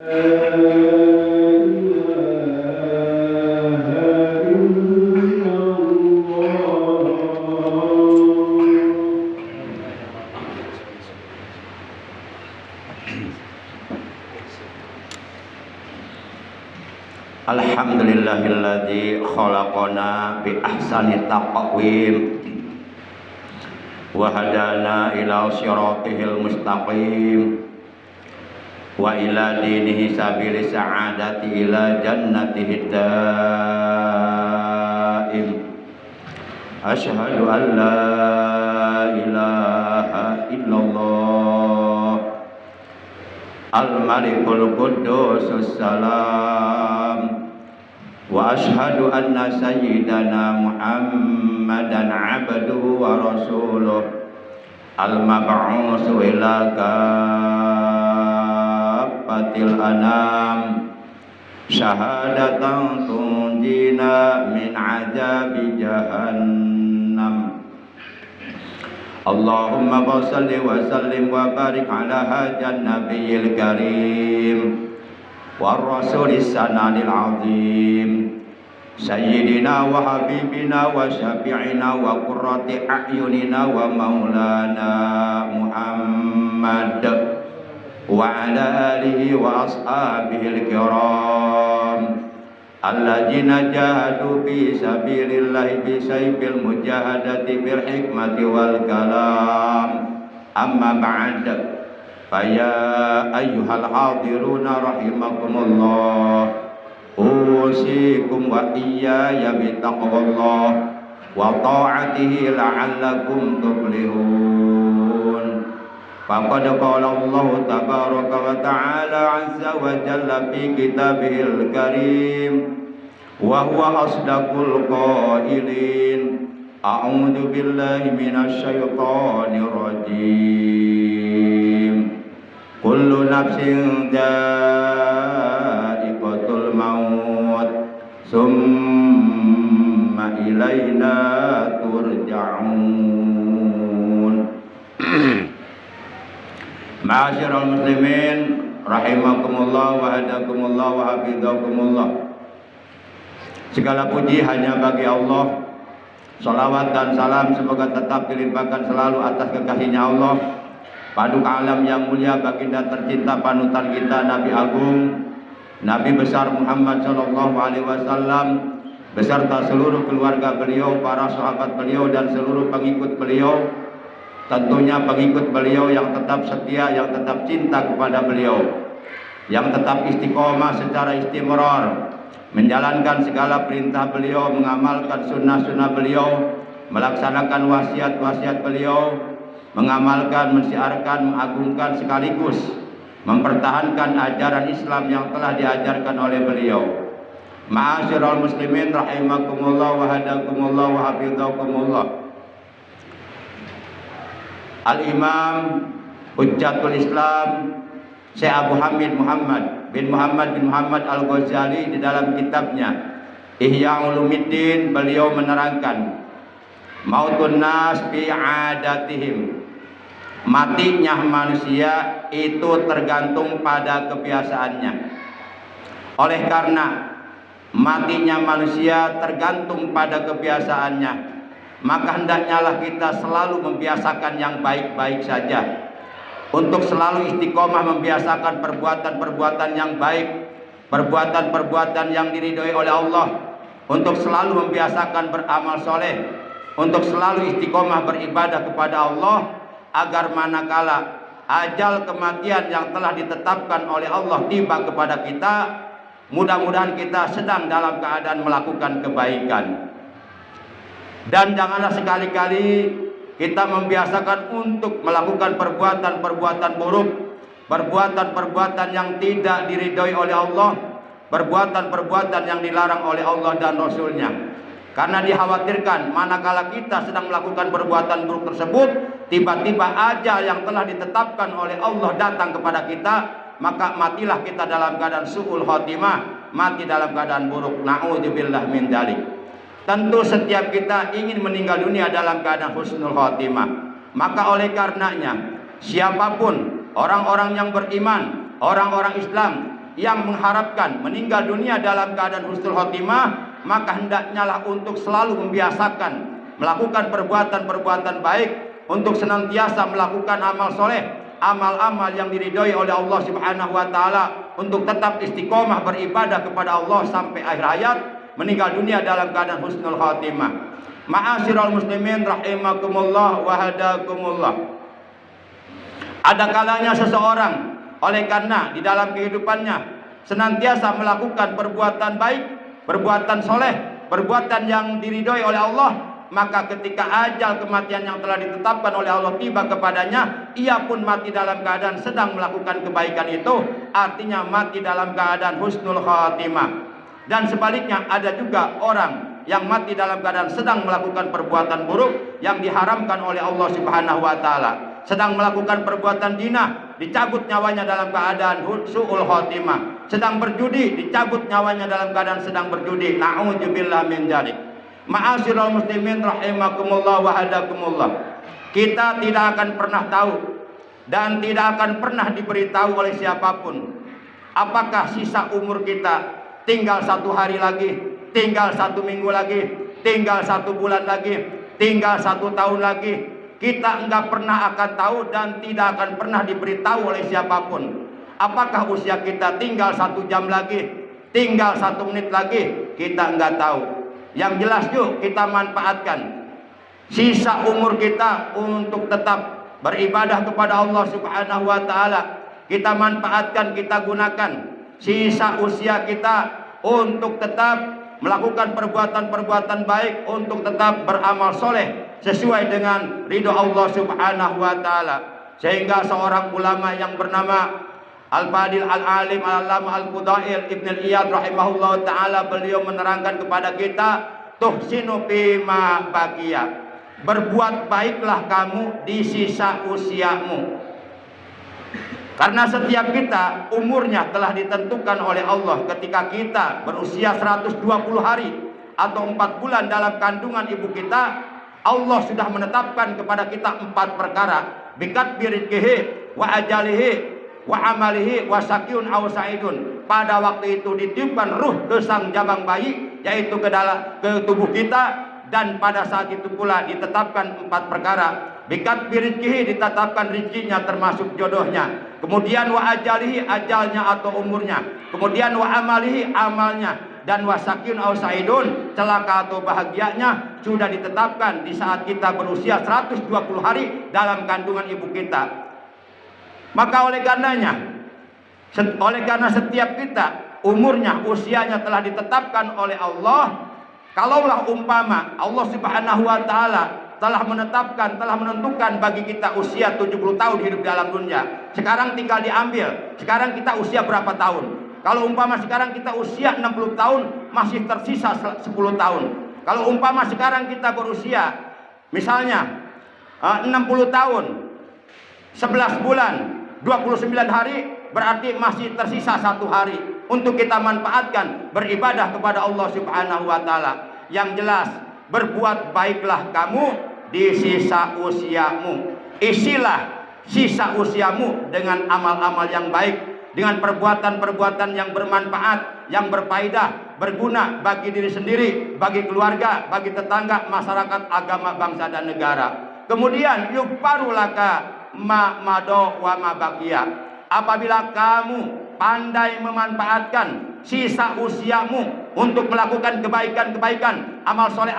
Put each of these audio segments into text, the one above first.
Alhamdulillahilladzi khalaqana bi ahsani taqwim wa hadana ila siratil mustaqim wa ila dinihi sabili sa'adati ila jannatihi daim. Asyhadu an la ilaha illallah al-malikul quddusus salam wa asyhadu anna sayyidana Muhammadan abduhu wa rasuluh al-mab'usu ila kafatil anam syahadatan tunjina min azabi jahannam. Allahumma shalli wa sallim wa barik ala hajan nabiyil karim war rasulis sanadil azim sayyidina wa habibina wa syafi'ina wa qurrati a'yunina wa maulana Muhammad wa ala alihi wa ashabihil kiram alladzina jahadu fi sabilillahi bi sayfil mujahadati bil hikmati wal kalam. Amma ba'd, faya ayyuhal hadiruna rahimakumullah, usikum wa iyaya bitaqwallah wa ta'atihi la'allakum tuflihun. Faqad qala Allah tabaraka wa ta'ala azza wa jalla fi kitabihil karim wa huwa asdaqul qailin. A'udzu billahi minasy syaithanir rajim. Kullu nafsin dha'iqatul maut summa ilaina turja'un. Ma'asyiral muslimin rahimakumullah wa hadakumullah wa hafizakumullah. Segala puji hanya bagi Allah. Salawat dan salam semoga tetap dilimpahkan selalu atas kekasihnya Allah, Paduka alam yang mulia, baginda tercinta panutan kita, Nabi Agung, Nabi besar Muhammad sallallahu alaihi wasallam beserta seluruh keluarga beliau, para sahabat beliau dan seluruh pengikut beliau. Tentunya pengikut beliau yang tetap setia, yang tetap cinta kepada beliau, yang tetap istiqomah secara istimrar menjalankan segala perintah beliau, mengamalkan sunnah-sunnah beliau, melaksanakan wasiat-wasiat beliau, mengamalkan, mensiarkan, mengagungkan sekaligus mempertahankan ajaran Islam yang telah diajarkan oleh beliau. Ma'asyiral muslimin rahimakumullah wa hadakumullah wa hafizakumullah. Al-Imam Hujjatul Islam Syekh Abu Hamid Muhammad bin Muhammad Al-Ghazali di dalam kitabnya Ihya Ulumuddin, beliau menerangkan mautun nas bi adatihim, matinya manusia itu tergantung pada kebiasaannya. Oleh karena matinya manusia tergantung pada kebiasaannya, maka hendaknya lah kita selalu membiasakan yang baik-baik saja, untuk selalu istiqomah membiasakan perbuatan-perbuatan yang baik, perbuatan-perbuatan yang diridhoi oleh Allah, untuk selalu membiasakan beramal soleh, untuk selalu istiqomah beribadah kepada Allah, agar manakala ajal kematian yang telah ditetapkan oleh Allah tiba kepada kita, mudah-mudahan kita sedang dalam keadaan melakukan kebaikan. Dan janganlah sekali-kali kita membiasakan untuk melakukan perbuatan-perbuatan buruk, perbuatan-perbuatan yang tidak diridhoi oleh Allah, perbuatan-perbuatan yang dilarang oleh Allah dan Rasulnya. Karena dikhawatirkan manakala kita sedang melakukan perbuatan buruk tersebut, tiba-tiba ajal yang telah ditetapkan oleh Allah datang kepada kita, maka matilah kita dalam keadaan su'ul khotimah, mati dalam keadaan buruk. Na'udzubillah min dzalik. Tentu setiap kita ingin meninggal dunia dalam keadaan husnul khotimah. Maka oleh karenanya, siapapun orang-orang yang beriman, orang-orang Islam yang mengharapkan meninggal dunia dalam keadaan husnul khotimah, maka hendaknya lah untuk selalu membiasakan melakukan perbuatan-perbuatan baik, untuk senantiasa melakukan amal soleh, amal-amal yang diridhoi oleh Allah Subhanahu wa taala, untuk tetap istiqomah beribadah kepada Allah sampai akhir hayat, meninggal dunia dalam keadaan husnul khotimah. Ma'asyiral muslimin rahimakumullah wa hadakumullah. Ada kalanya seseorang oleh karena di dalam kehidupannya senantiasa melakukan perbuatan baik, perbuatan soleh, perbuatan yang diridhoi oleh Allah, maka ketika ajal kematian yang telah ditetapkan oleh Allah tiba kepadanya, ia pun mati dalam keadaan sedang melakukan kebaikan itu, artinya mati dalam keadaan husnul khatimah. Dan sebaliknya ada juga orang yang mati dalam keadaan sedang melakukan perbuatan buruk yang diharamkan oleh Allah Subhanahu wa taala, sedang melakukan perbuatan zina, dicabut nyawanya dalam keadaan su'ul khatimah, sedang berjudi, dicabut nyawanya dalam keadaan sedang berjudi. Na'udzubillah min dzalik. Ma'asyiral muslimin rahimakumullah wa hadakumullah. Kita tidak akan pernah tahu dan tidak akan pernah diberitahu oleh siapapun apakah sisa umur kita tinggal 1 hari lagi, tinggal 1 minggu lagi, tinggal 1 bulan lagi, tinggal 1 tahun lagi. Kita enggak pernah akan tahu dan tidak akan pernah diberitahu oleh siapapun apakah usia kita tinggal 1 jam lagi, tinggal 1 menit lagi. Kita enggak tahu. Yang jelas yuk kita manfaatkan sisa umur kita untuk tetap beribadah kepada Allah Subhanahu wa taala. Kita manfaatkan, kita gunakan sisa usia kita untuk tetap melakukan perbuatan-perbuatan baik, untuk tetap beramal soleh sesuai dengan ridho Allah Subhanahu wa taala. Sehingga seorang ulama yang bernama Al-Fadil Al-Alim Al-Allamah Al-Fudail Ibn Al-Iyad rahimahullah ta'ala, beliau menerangkan kepada kita, tuhsinu bima baqiya, berbuat baiklah kamu di sisa usiamu. Karena setiap kita umurnya telah ditentukan oleh Allah. Ketika kita berusia 120 hari atau 4 bulan dalam kandungan ibu kita, Allah sudah menetapkan kepada kita 4 perkara. Bikat birizkihi wa ajalihi wa amalihi wa sakyun aw sa'idun. Pada waktu itu ditiupkan ruh ke sang jabang bayi, yaitu ke tubuh kita, dan pada saat itu pula ditetapkan 4 perkara. Bikat birizkihi, ditetapkan rizkinya termasuk jodohnya. Kemudian wa ajalihi, ajalnya atau umurnya. Kemudian wa amalihi, amalnya. Dan wa sakyun aw sa'idun, celaka atau bahagianya sudah ditetapkan di saat kita berusia 120 hari dalam kandungan ibu kita. Maka oleh karena setiap kita umurnya, usianya telah ditetapkan oleh Allah. Kalaulah umpama Allah Subhanahu wa taala telah menetapkan, telah menentukan bagi kita usia 70 tahun hidup dalam dunia, sekarang tinggal diambil, sekarang kita usia berapa tahun? Kalau umpama sekarang kita usia 60 tahun, masih tersisa 10 tahun. Kalau umpama sekarang kita berusia misalnya 60 tahun, 11 bulan, 29 hari, berarti masih tersisa 1 hari untuk kita manfaatkan beribadah kepada Allah Subhanahu wa taala. Yang jelas, berbuat baiklah kamu di sisa usiamu. Isilah sisa usiamu dengan amal-amal yang baik, dengan perbuatan-perbuatan yang bermanfaat, yang berfaedah, berguna bagi diri sendiri, bagi keluarga, bagi tetangga, masyarakat, agama, bangsa dan negara. Kemudian yufarulaka ma mado wa ma baqiya. Apabila kamu pandai memanfaatkan sisa usiamu untuk melakukan kebaikan-kebaikan, amal soleh,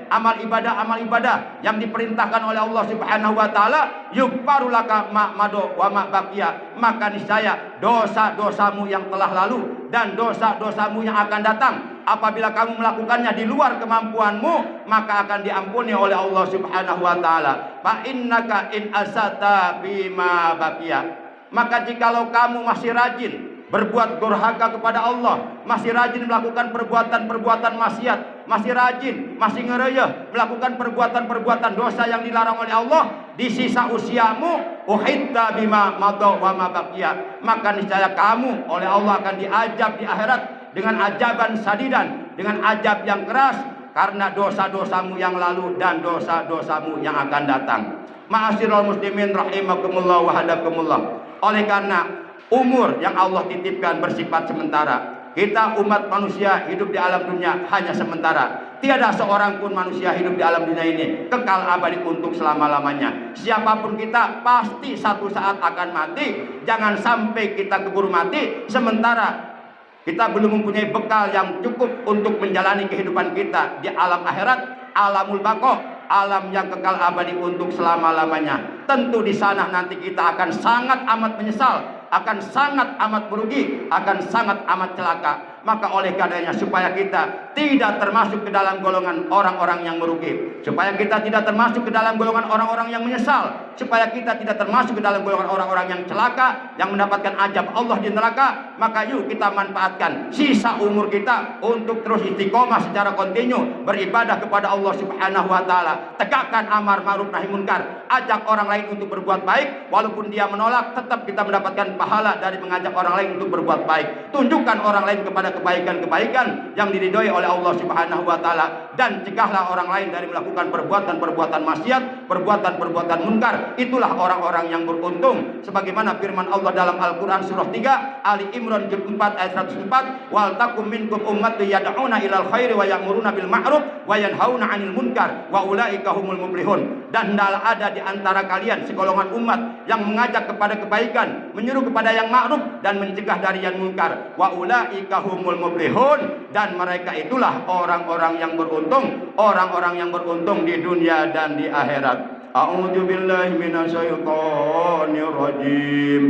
amal ibadah yang diperintahkan oleh Allah Subhanahu wa taala, yufarulaka ma mado wa ma baqiya, maka niscaya dosa-dosamu yang telah lalu dan dosa-dosamu yang akan datang, apabila kamu melakukannya di luar kemampuanmu, maka akan diampuni oleh Allah Subhanahu wa taala. Fa innaka in asata bima baqiya. Maka jikalau kamu masih rajin berbuat durhaka kepada Allah, masih rajin melakukan perbuatan-perbuatan maksiat, masih rajin, masih ngereyeh melakukan perbuatan-perbuatan dosa yang dilarang oleh Allah di sisa usiamu, uhitta bima madha wa ma baqiya, maka niscaya kamu oleh Allah akan diajab di akhirat dengan ajaban sadidan, dengan ajab yang keras, karena dosa-dosamu yang lalu dan dosa-dosamu yang akan datang. Ma'asyiral muslimin rahimakumullah wa hadakumullah. Oleh karena Umur yang Allah titipkan bersifat sementara. Kita umat manusia hidup di alam dunia hanya sementara. Tiada seorang pun manusia hidup di alam dunia ini kekal abadi untuk selama-lamanya. Siapapun kita pasti satu saat akan mati. Jangan sampai kita keburu mati sementara kita belum mempunyai bekal yang cukup untuk menjalani kehidupan kita di alam akhirat, alamul baqo, alam yang kekal abadi untuk selama-lamanya. Tentu di sana nanti kita akan sangat amat menyesal, akan sangat amat merugi, akan sangat amat celaka. Maka oleh karenanya supaya kita tidak termasuk ke dalam golongan orang-orang yang merugi, supaya kita tidak termasuk ke dalam golongan orang-orang yang menyesal, supaya kita tidak termasuk ke dalam golongan orang-orang yang celaka, yang mendapatkan azab Allah di neraka, maka yuk kita manfaatkan sisa umur kita untuk terus istiqomah secara kontinu beribadah kepada Allah Subhanahu wa taala. Tegakkan amar ma'ruf nahi munkar, ajak orang lain untuk berbuat baik, walaupun dia menolak tetap kita mendapatkan pahala dari mengajak orang lain untuk berbuat baik. Tunjukkan orang lain kepada kebaikan-kebaikan yang diridhoi oleh Allah Subhanahu wa taala, dan cegahlah orang lain dari melakukan perbuatan-perbuatan maksiat, perbuatan-perbuatan munkar. Itulah orang-orang yang beruntung, sebagaimana firman Allah dalam Al-Qur'an surah 3 Ali Imran juz 4 ayat 104, wal takum minkum ummatun yad'una ilal khairi wa ya'muruna bil ma'ruf wa yanhauna 'anil munkar wa ulaika humul muflihun. Dan hendaklah ada di antara kalian segolongan umat yang mengajak kepada kebaikan, menyuruh kepada yang ma'ruf dan mencegah dari yang munkar. Wa ulaika humul muflihun, dan mereka itulah orang-orang yang beruntung, orang-orang yang beruntung di dunia dan di akhirat. A'udzu billahi minasyaitonir rajim.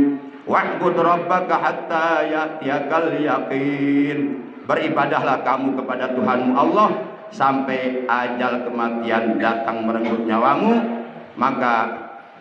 Wa'bud rabbaka hatta ya'tiyakal yaqin. Beribadahlah kamu kepada Tuhanmu Allah sampai ajal kematian datang merenggut nyawamu. Maka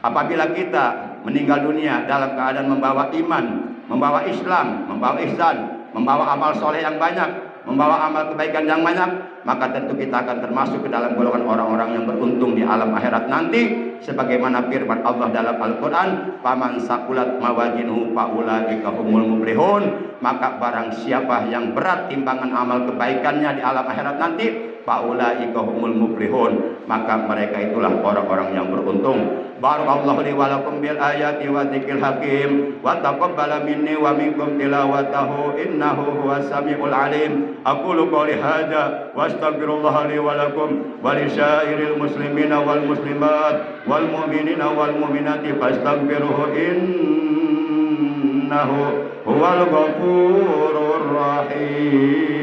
apabila kita meninggal dunia dalam keadaan membawa iman, membawa Islam, membawa ihsan, membawa amal soleh yang banyak, membawa amal kebaikan yang banyak, maka tentu kita akan termasuk ke dalam golongan orang-orang yang beruntung di alam akhirat nanti, sebagaimana firman Allah dalam Al-Qur'an, faman saqulat mawazinuhu faulaika humul muflihun. Maka barang siapa yang berat timbangan amal kebaikannya di alam akhirat nanti, faulaika humul muflihun, maka mereka itulah orang-orang yang beruntung. Barakallahu li wa lakum bil ayati wa dzikril hakim wa taqabbala minni wa minkum tilawatahu innahu huwas samiul alim. Aqulu qouli hadza wa astaghfirullah li wa lakum wa li syairil muslimina wal muslimat wal mu'minina wal mu'minati fastaghfiruhu innahu huwal ghafurur rahim.